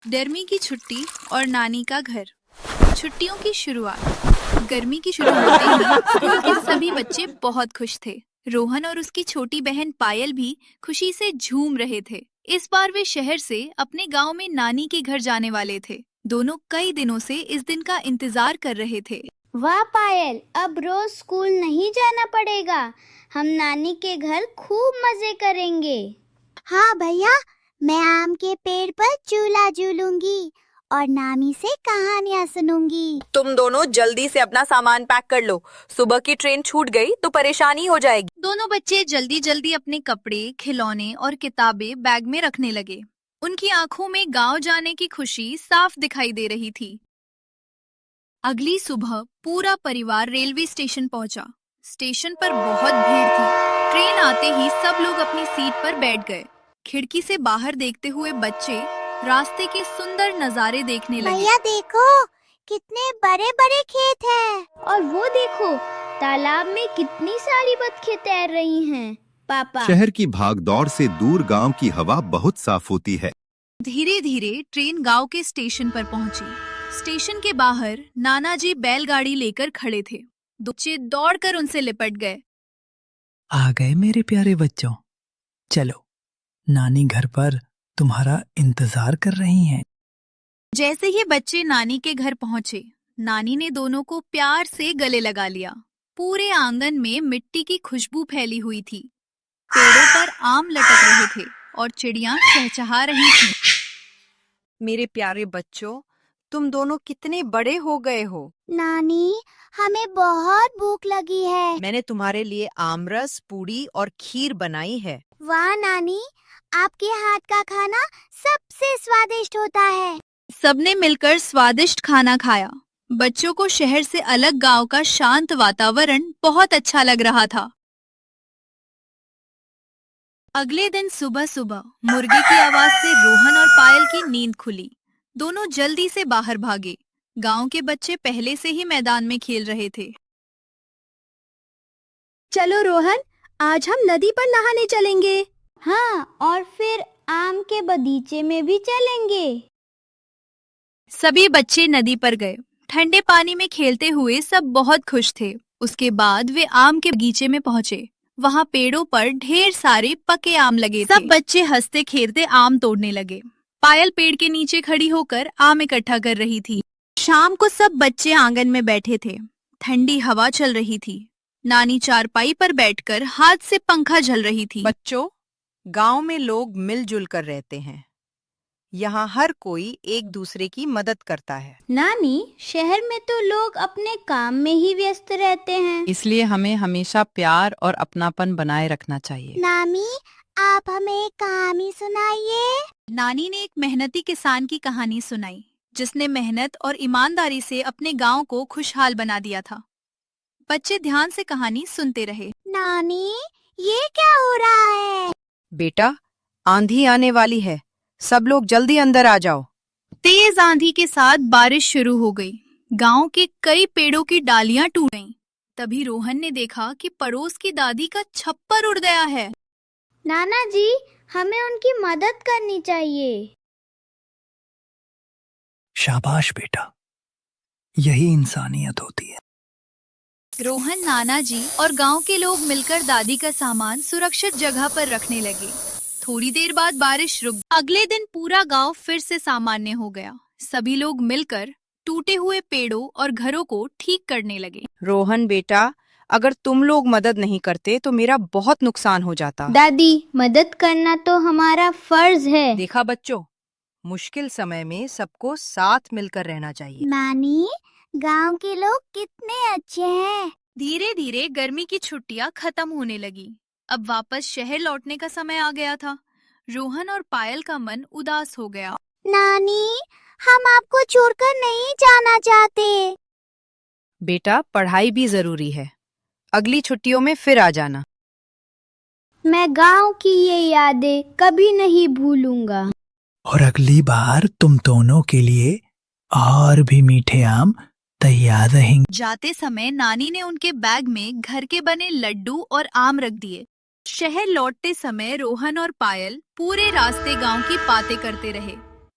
गर्मी की छुट्टी और नानी का घर। छुट्टियों की शुरुआत। गर्मी की शुरू होते ही स्कूल के सभी बच्चे बहुत खुश थे। रोहन और उसकी छोटी बहन पायल भी खुशी से झूम रहे थे। इस बार वे शहर से अपने गांव में नानी के घर जाने वाले थे। दोनों कई दिनों से इस दिन का इंतजार कर रहे थे। वाह पायल, अब रोज स्कूल नहीं जाना पड़ेगा। हम नानी के घर खूब मजे करेंगे। हाँ भैया, मैं आम के पेड़ पर झूला झूलूंगी और नानी से कहानियाँ सुनूंगी। तुम दोनों जल्दी से अपना सामान पैक कर लो। सुबह की ट्रेन छूट गई तो परेशानी हो जाएगी। दोनों बच्चे जल्दी जल्दी अपने कपड़े, खिलौने और किताबें बैग में रखने लगे। उनकी आंखों में गांव जाने की खुशी साफ दिखाई दे रही थी। अगली सुबह पूरा परिवार रेलवे स्टेशन पहुंचा। स्टेशन पर बहुत भीड़ थी। ट्रेन आते ही सब लोग अपनी सीट पर बैठ गए। खिड़की से बाहर देखते हुए बच्चे रास्ते के सुंदर नजारे देखने लगे। भैया देखो, कितने बड़े बड़े खेत हैं। और वो देखो, तालाब में कितनी सारी बतखें तैर रही हैं। पापा, शहर की भागदौड़ से दूर गांव की हवा बहुत साफ होती है। धीरे धीरे ट्रेन गांव के स्टेशन पर पहुंची। स्टेशन के बाहर नाना जी बैलगाड़ी लेकर खड़े थे। बच्चे दौड़कर उनसे लिपट गए। आ गए मेरे प्यारे बच्चों, चलो नानी घर पर तुम्हारा इंतजार कर रही हैं। जैसे ही बच्चे नानी के घर पहुंचे, नानी ने दोनों को प्यार से गले लगा लिया। पूरे आंगन में मिट्टी की खुशबू फैली हुई थी। पेड़ों पर आम लटक रहे थे और चिड़ियां चहचहा रही थीं। मेरे प्यारे बच्चों, तुम दोनों कितने बड़े हो गए हो। नानी, हमें बहुत भूख लगी है। मैंने तुम्हारे लिए आमरस, पूड़ी और खीर बनाई है। वाह नानी, आपके हाथ का खाना सबसे स्वादिष्ट होता है। सबने मिलकर स्वादिष्ट खाना खाया। बच्चों को शहर से अलग गांव का शांत वातावरण बहुत अच्छा लग रहा था। अगले दिन सुबह सुबह मुर्गे की आवाज से रोहन और पायल की नींद खुली। दोनों जल्दी से बाहर भागे। गांव के बच्चे पहले से ही मैदान में खेल रहे थे। चलो रोहन, आज हम नदी पर नहाने चलेंगे। हाँ, और फिर आम के बगीचे में भी चलेंगे। सभी बच्चे नदी पर गए। ठंडे पानी में खेलते हुए सब बहुत खुश थे। उसके बाद वे आम के बगीचे में पहुंचे। वहां पेड़ों पर ढेर सारे पके आम लगे थे। सब बच्चे हंसते खेलते आम तोड़ने लगे। पायल पेड़ के नीचे खड़ी होकर आम इकट्ठा कर रही थी। शाम को सब बच्चे आंगन में बैठे थे। ठंडी हवा चल रही थी। नानी चारपाई पर बैठकर हाथ से पंखा झल रही थी। बच्चों, गांव में लोग मिलजुल कर रहते हैं। यहाँ हर कोई एक दूसरे की मदद करता है। नानी, शहर में तो लोग अपने काम में ही व्यस्त रहते हैं। इसलिए हमें हमेशा प्यार और अपनापन बनाए रखना चाहिए। नानी, आप हमें एक कहानी सुनाइए। नानी ने एक मेहनती किसान की कहानी सुनाई, जिसने मेहनत और ईमानदारी से अपने गांव को खुशहाल बना दिया था। बच्चे ध्यान से कहानी सुनते रहे। नानी, ये क्या हो रहा है? बेटा, आंधी आने वाली है। सब लोग जल्दी अंदर आ जाओ। तेज आंधी के साथ बारिश शुरू हो गई। गांव के कई पेड़ों की डालियां टूट गईं। तभी रोहन ने देखा कि पड़ोस की दादी का छप्पर उड़ गया है। नाना जी, हमें उनकी मदद करनी चाहिए। शाबाश बेटा, यही इंसानियत होती है। रोहन, नाना जी और गांव के लोग मिलकर दादी का सामान सुरक्षित जगह पर रखने लगे। थोड़ी देर बाद बारिश रुक गई। अगले दिन पूरा गांव फिर से सामान्य हो गया। सभी लोग मिलकर टूटे हुए पेड़ों और घरों को ठीक करने लगे। रोहन बेटा, अगर तुम लोग मदद नहीं करते तो मेरा बहुत नुकसान हो जाता। दादी, मदद करना तो हमारा फर्ज है। देखा बच्चों, मुश्किल समय में सबको साथ मिलकर रहना चाहिए। नानी, गांव के लोग कितने अच्छे हैं। धीरे धीरे गर्मी की छुट्टियां खत्म होने लगी। अब वापस शहर लौटने का समय आ गया था। रोहन और पायल का मन उदास हो गया। नानी, हम आपको छोड़कर नहीं जाना चाहते। बेटा, पढ़ाई भी जरूरी है। अगली छुट्टियों में फिर आ जाना। मैं गांव की ये यादें कभी नहीं भूलूंगा। और अगली बार तुम दोनों के लिए और भी मीठे आम तैयार रहेंगे। जाते समय नानी ने उनके बैग में घर के बने लड्डू और आम रख दिए। शहर लौटते समय रोहन और पायल पूरे रास्ते गांव की बातें करते रहे।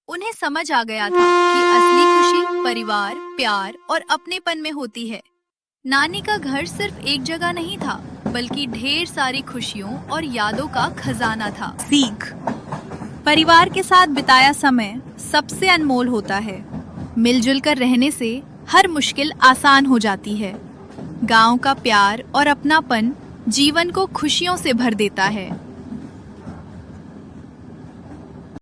उन्हें समझ आ गया था कि असली खुशी परिवार, प्यार और अपनेपन में होती है। नानी का घर सिर्फ एक जगह नहीं था, बल्कि ढेर सारी खुशियों और यादों का खजाना था। सीख: परिवार के साथ बिताया समय सबसे अनमोल होता है। मिलजुल कर रहने से हर मुश्किल आसान हो जाती है। गांव का प्यार और अपनापन जीवन को खुशियों से भर देता है।